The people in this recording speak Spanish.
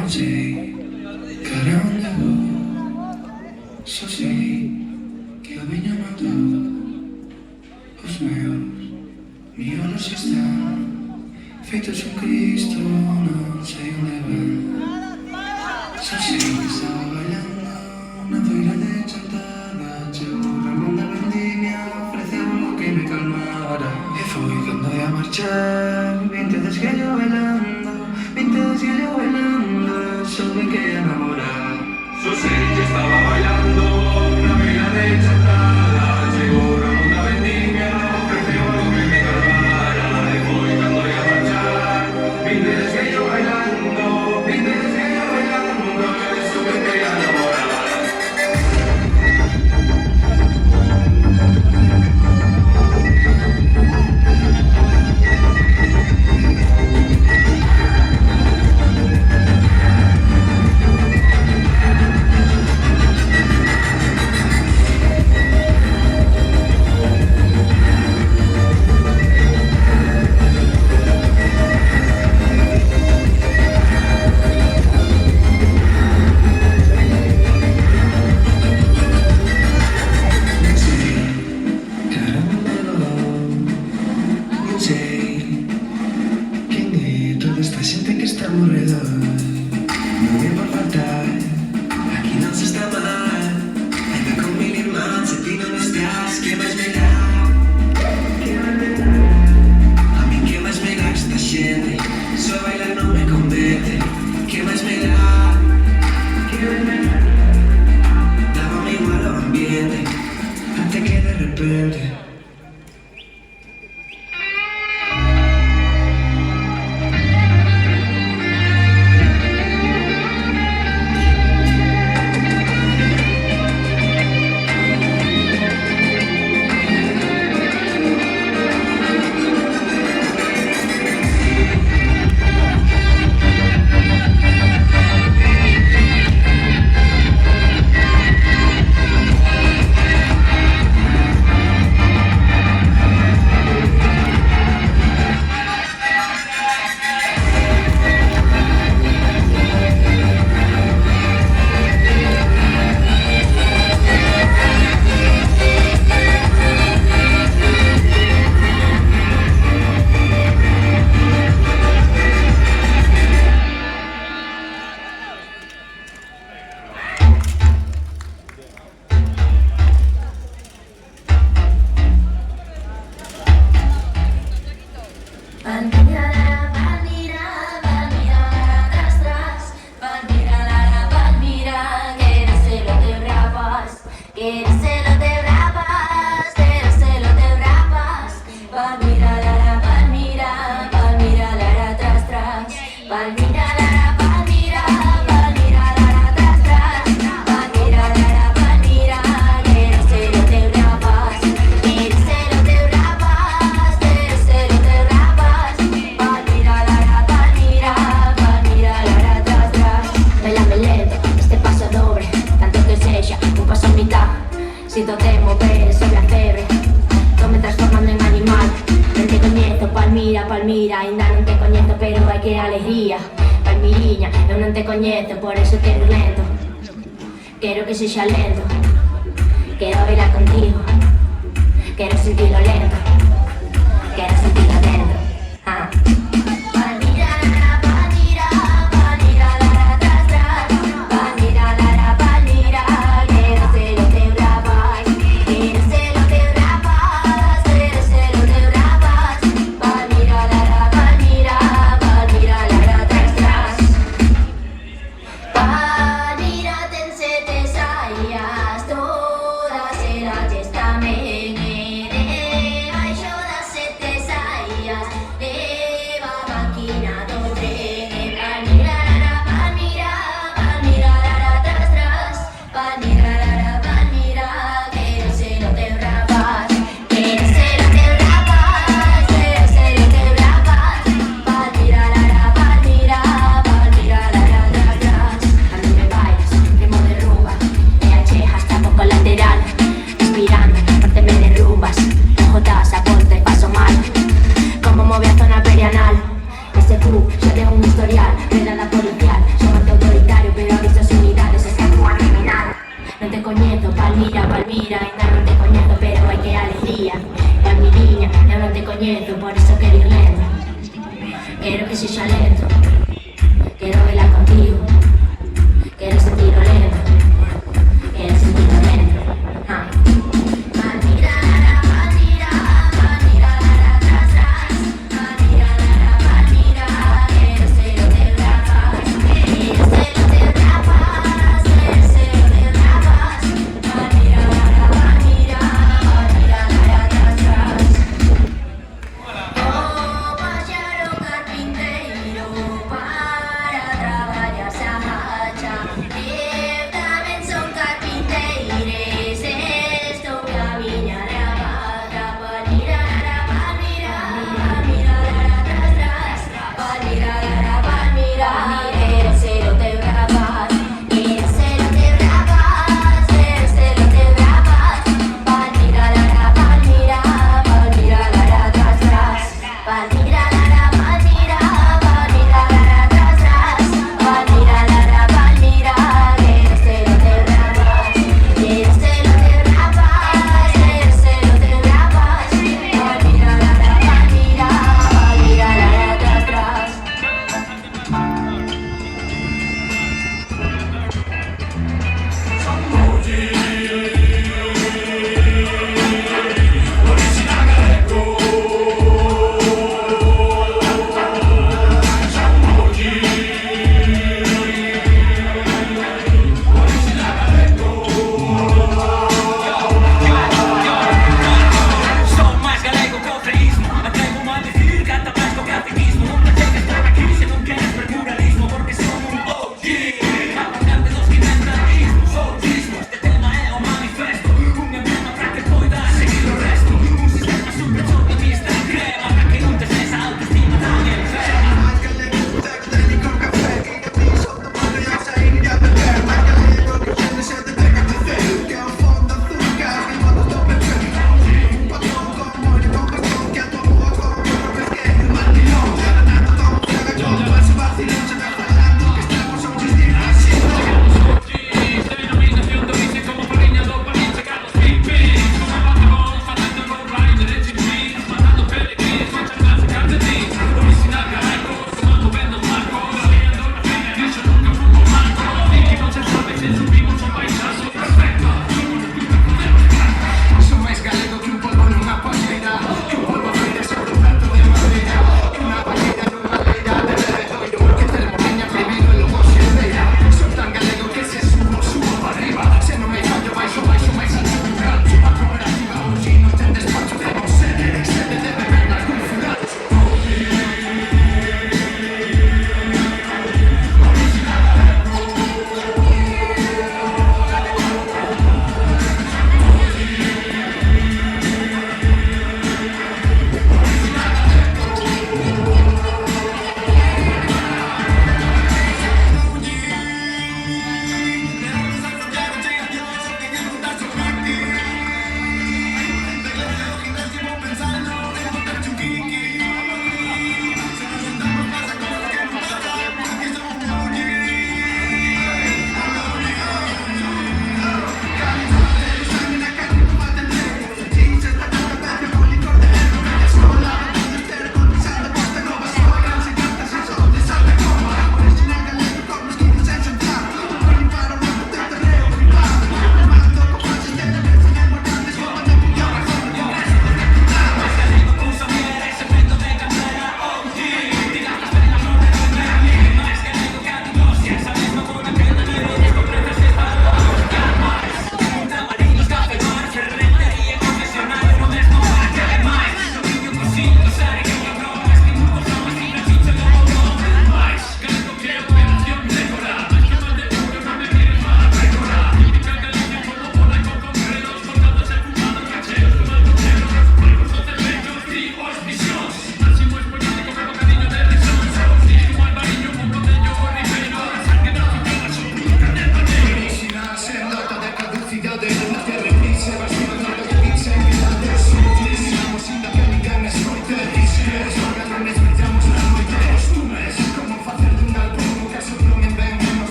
não sei para onde vou. Só sei que eu venho a matar. Os meus miolos estão feitos Cristo, não sei onde vão. Só sei que estava bailando na feira de Chantada. Chegou o Ramón da vendimia, ofreceu algo que me calmara. E foi cando ia marchar, 20 desgallo bailando, 20 desgallo bailando, soube que ia namorar. Só sei que estaba bailando na feira de Chantada. Chegou o Ramón da vendimia, ofreceu algo que me calmara. E foi cando ia marchar, 20 desgallo bailando, 20 desgallo bailando, soube que ia namorar. Palmira, ainda non te coñezo, pero hai que alegría. Palmiriña, eu non te coñezo, por eso quero ir lento. Quero que sexa lento. Quero bailar contigo. Quero sentirlo lento. Quero sentirlo dentro. Todas elas están en baixo das sete saias. non te coñezo. Palmira, ainda non te coñezo, pero hai que alegría. Palmiriña, eu non te coñezo, por eso quero ir lento. Quero que sexa lento, quero bailar contigo.